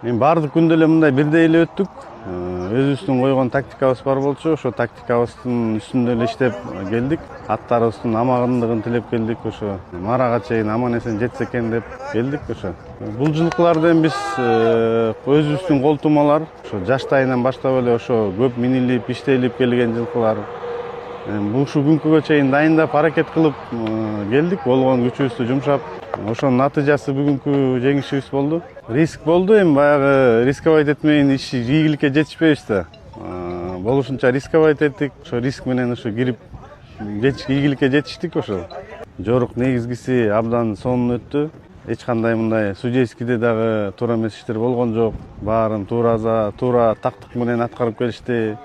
Мен бардык күндө эле мындай бирдей эле өттүк. Өзүбүздүн койгон тактикабыз бар болчу, ошо тактикабыздын үстүндө эле иштеп келдик. Аттарыбыздын амандыгын тилеп келдик, ошо Марага чейин аман эсен жетсе экен деп келдик ошо. Бул жылкылардан биз өзүбүздүн колтумалар, ошо жаштайынан баштап эле ошо көп минилип, иштелип келген жылкылар. Ушу күнгө чейин дайындап, аракет кылып келдик, болгон күчүбүздү жумшап. Ошонун натыйжасы бүгүнкү жеңишибиз болду. Риск болду, эми баягы рисковать этмейин иш ийгиликке жетишпейбиз да. Болушунча рисковать эттик. Ошо риск менен ошо кирип ийгиликке жетиштик ошо. Жорук негизгиси абдан сонун өттү. Эч кандай мындай судейскийде дагы туура эмес иштер болгон жок. Баарын туура тактык менен аткарып келишти.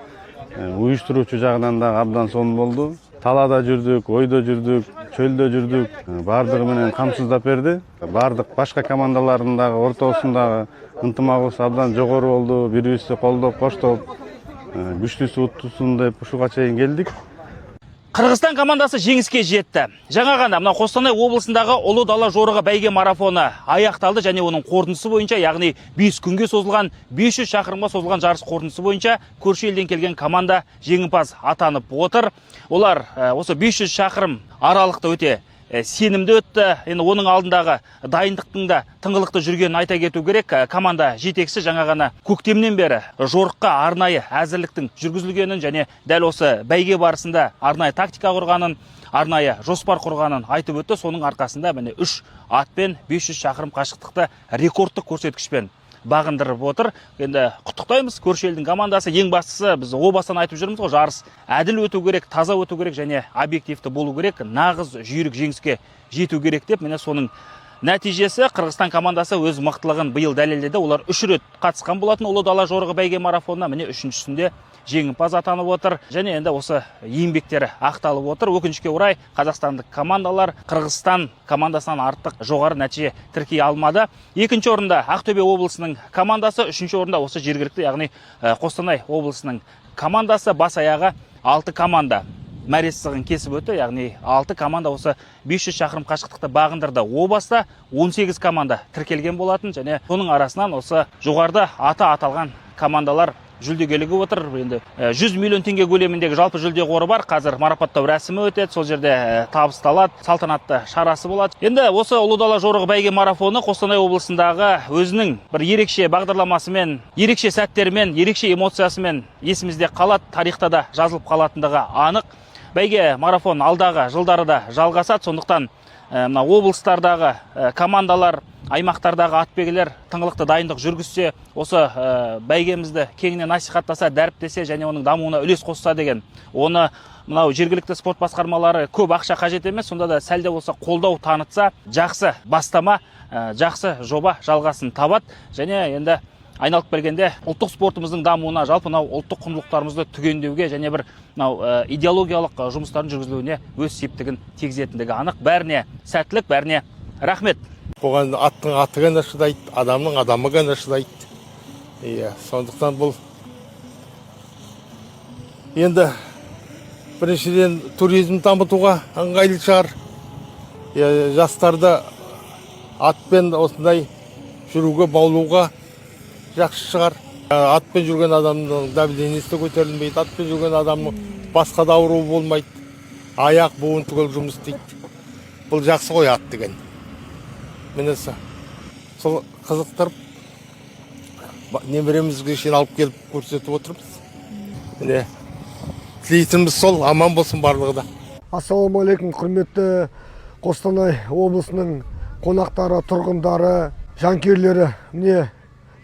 Уюштуруучу жагынан дагы абдан сонун болду. Талада жүрдүк, ойдо жүрдүк, чөлдө жүрдүк. Бардыгы менен камсыздап берди. Бардык башка командалардын дагы ортосундагы ынтымагыбыз абдан жогору болду. Бири-бирибизди колдоп, коштоп, күчтүүсү уттусун деп ушуга чейин келдик. Кыргызстан командасы жеңіске жетті. Жаңа ғана мына Қостанай облысындағы Ұлы дала жорығы бәйге марафоны аяқталды және оның қорытындысы бойынша, яғни 5 күнге созылған, 500 шақырымға созылған жарыс қорытындысы бойынша көрші елден келген команда жеңімпаз атанып отыр. Олар осы 500 шақырым аралықта өте сенімді өтті. Енді оның алдындағы дайындықтың да тыңғылықты жүргенін айта кету керек. Команда жетекшісі жаңа ғана көктемнен бері жорыққа арнайы әзірліктің жүргізілгенін және дәл осы бәйге барысында арнайы тактика құрғанын, арнайы жоспар құрғанын айтып өтті. Соның арқасында міне 3 атпен 500 шақырым қашықтықты рекордтық көрсеткішпен бағындырып отыр. Енді құттықтаймыз көрші елдің командасы. Ең бастысы біз о бастан айтып жүрміз ғой, жарыс әділ өту керек, таза өту керек және объективті болу керек, нағыз жүйрік жеңіске жету керек деп, міне соның нәтижесі Қырғызстан командасы өз мықтылығын биыл дәлелдеді. Олар 3 рет қатысқан болатын Ұлы дала жорығы бәйге марафонына, міне 3-шісінде жеңімпаз атанып отыр. Және енді осы еңбектері ақталып отыр. Өкінішке орай қазақстандық командалар Қырғызстан командасынан артық жоғары нәтиже тіркей алмады. Екінші орында Ақтөбе облысының командасы, үшінші орында осы жергілікті, яғни Қостанай облысының командасы. Бас аяғы 6 команда мәресігін кесіп өтті, яғни 6 команда осы 500 шақырым қашықтықты бағындырды. О баста 18 команда тіркелген болатын және соның арасынан осы жоғарыда аты аталған командалар жүлдегелігі отыр. Енді 100 миллион теңге көлеміндегі жалпы жүлде қоры бар. Қазір марапаттау рәсімі өтеді. Сол жерде табысталады, салтанатты шарасы болады. Енді осы Ұлы дала жорығы бәйге марафоны Қостанай облысындағы өзінің бір ерекше бағдарламасымен, ерекше сәттерімен, ерекше эмоциясымен есімізде қалады, тарихта да жазылып қалатындығы анық. Бәйге марафон алдағы жылдары да жалғасады. Сондықтан мына облыстардағы командалар, аймақтардағы атбегілер тыңғылықты дайындық жүргізсе, осы бәйгемізді кеңінен насихаттаса, дәріптесе және оның дамуына үлес қосса деген. Оны мынау жергілікті спорт басқармалары көп ақша қажет емес, сонда да сәлде болса қолдау танытса, жақсы бастама, жақсы жоба жалғасын табады. Және енді айналып келгенде ұлттық спортымыздың дамуына, жалпы ұлттық құндылықтарымызды түгендеуге және бір идеологиялық жұмыстардың жүргізілуіне өз септігін тигізетіндігі анық. Бәріне сәттілік, бәріне рахмет. Оған аттың аты ғана шыдайды, адамның адамы ғана шыдайды. Сондықтан бұл енді біріншіден туризм дамытуға ыңғайлы шығар. Жастарды атпен осындай жүруге, баулуға жақсы шығар. Атпен жүрген адамның давлениесі көтерілмейді, атпен жүрген адамның басқа да ауруы болмайды. Аяқ буын түгел жұмыс істейді. Бұл жақсы ғой ат деген. Мінесі сол қызықтырып немеремізге шейін алып келіп көрсетіп отырмыз. Міне тілейтініміз сол, аман болсын барлығы да. Ассалаумағалейкум, құрметті Қостанай облысының қонақтары, тұрғындары, жанкүйерлері. Міне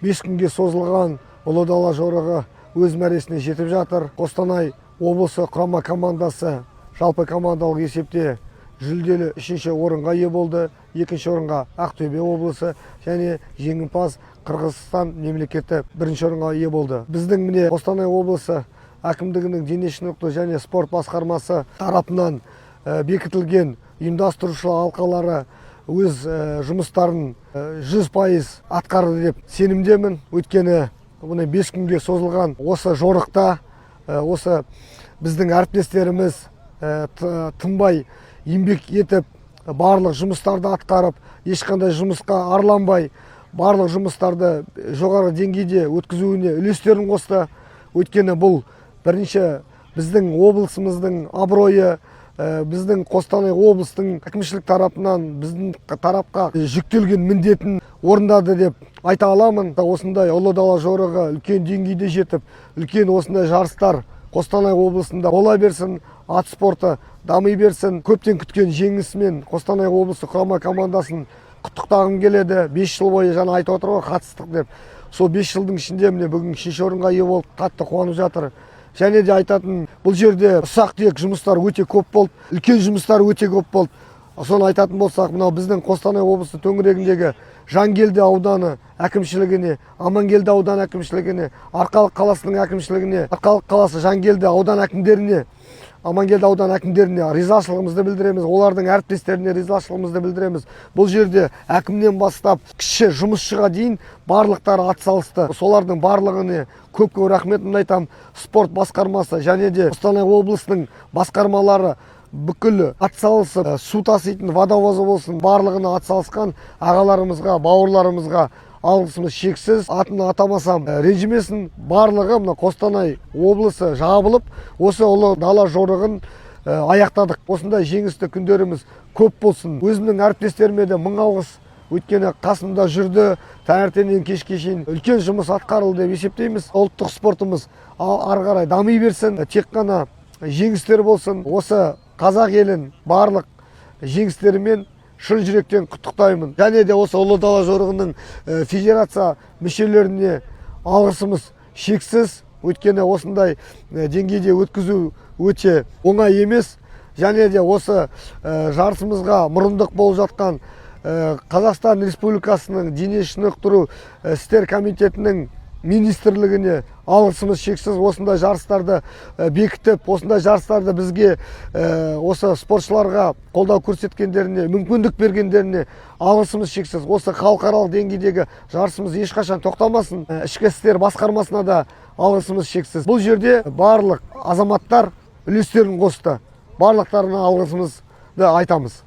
5 күнге созылған Ұлы дала жорығы өз мәресіне жетіп жатыр. Қостанай облысы құрама командасы жалпы командалық есепте жүлделі 3-ші орынға ие болды. 2-ші орынға Ақтөбе облысы және жеңімпаз Қырғызстан мемлекеті 1-ші орынға ие болды. Біздің міне Қостанай облысы әкімдігінің дене шынықтыру және спорт басқармасы тарапынан бекітілген ұйымдастырушы алқалары өз жұмыстарын 100% атқарды деп сенімдемін. Өйткені 5 күнге созылған осы жорықта осы біздің әріптестеріміз тынбай еңбек етіп, барлық жұмыстарды атқарып, ешқандай жұмысқа арланбай, барлық жұмыстарды жоғары деңгейде өткізуіне үлестерін қосты. Өйткені бұл бірінші біздің облысымыздың абыройы, біздің Қостанай облыстың әкімшілік тарапынан біздің тарапқа жүктелген міндетін орындады деп айта аламын. Осындай ұлы дала жорығы үлкен деңгейде жетіп, үлкен осындай жарыстар Қостанай облысында бола берсін, ат спорты дами берсін. Көптен күткен жеңісімен Қостанай облысы құрама командасын құттықтағым келеді. 5 жыл бойы жаңа айтып отыр ғой, қатыстық деп. Сол 5 жылдың ішінде міне бүгін 3-ші орынға ие болып қатты қуанып жатыр. Және де айтатын, бұл жерде ұсақ-түйек жұмыстар өте көп болды, үлкен жұмыстар өте көп болды. Соны айтатын болсақ, мынау біздің Қостанай облысы төңірегіндегі Жангелді ауданы әкімшілігіне, Амангелді ауданы әкімшілігіне, Арқалық қаласының әкімшілігіне, Арқалық қаласы Жангелді аудан әкімдеріне, Амангелді аудан әкімдеріне ризашылығымызды білдіреміз, олардың әріптестеріне ризашылығымызды білдіреміз. Бұл жерде әкімнен бастап кіші жұмысшыға дейін барлықтары атсалысты. Солардың барлығына көп рахметімді айтамын. Спорт басқармасы және де Қостанай облысының басқармалары бүкіл атсалысып, су таситын водовозы болсын, барлығына атсалысқан ағаларымызға, бауырларымызға алғысымыз шексіз. Атын атамасам ренжімесін. Барлығы мына Қостанай облысы жабылып, осы ұлы дала жорығын аяқтадық. Осындай жеңісті күндеріміз көп болсын. Өзімнің әріптестеріме де мың алғыс. Өйткені қасымда жүрді, таңертеңнен кешке шейін үлкен жұмыс атқарылды деп есептейміз. Ұлттық спортымыз ары қарай дами берсін, тек қана жеңістер болсын. Осы қазақ елін барлық жеңістерімен шын жүректен құттықтаймын. Және де осы ұлы дала жорығының федерация мүшелеріне алғысымыз шексіз. Өйткені осындай деңгейде өткізу өте оңай емес. Және де осы жарысымызға мұрындық болып жатқан Қазақстан Республикасының дене шынықтыру істер комитетінің министрлігіне алғысымыз шексіз. Осындай жарыстарды бекітіп, осындай жарыстарды бізге осы спортшыларға қолдау көрсеткендеріне, мүмкіндік бергендеріне алғысымыз шексіз. Осы халықаралық деңгейдегі жарысымыз ешқашан тоқтамасын. Ішкі істер басқармасына да алғысымыз шексіз. Бұл жерде барлық азаматтар үлестерін қосты. Барлықтарына алғысымызды айтамыз.